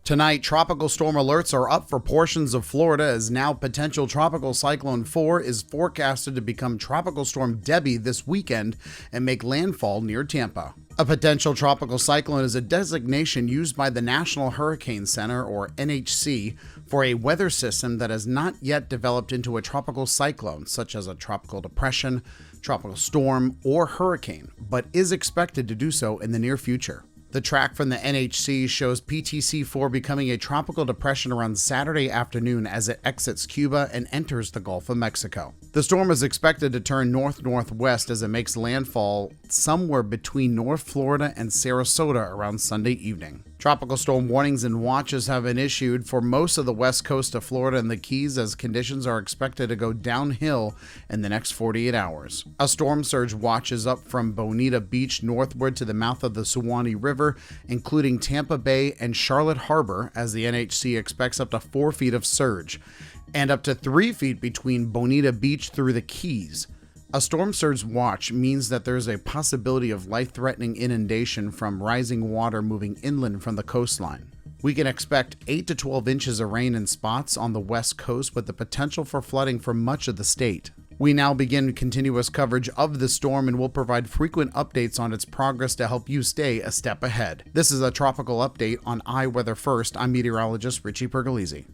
Tonight, tropical storm alerts are up for portions of Florida as now potential Tropical Cyclone 4 is forecasted to become Tropical Storm Debby this weekend and make landfall near Tampa. A potential tropical cyclone is a designation used by the National Hurricane Center, or NHC, for a weather system that has not yet developed into a tropical cyclone, such as a tropical depression, tropical storm, or hurricane, but is expected to do so in the near future. The track from the NHC shows PTC-4 becoming a tropical depression around Saturday afternoon as it exits Cuba and enters the Gulf of Mexico. The storm is expected to turn north-northwest as it makes landfall somewhere between North Florida and Sarasota around Sunday evening. Tropical storm warnings and watches have been issued for most of the west coast of Florida and the Keys as conditions are expected to go downhill in the next 48 hours. A storm surge watch is up from Bonita Beach northward to the mouth of the Suwannee River, including Tampa Bay and Charlotte Harbor, as the NHC expects up to 4 feet of surge, and up to 3 feet between Bonita Beach through the Keys. A storm surge watch means that there is a possibility of life-threatening inundation from rising water moving inland from the coastline. We can expect 8 to 12 inches of rain in spots on the west coast with the potential for flooding for much of the state. We now begin continuous coverage of the storm and will provide frequent updates on its progress to help you stay a step ahead. This is a tropical update on iWeather First. I'm meteorologist Richie Pergolesi.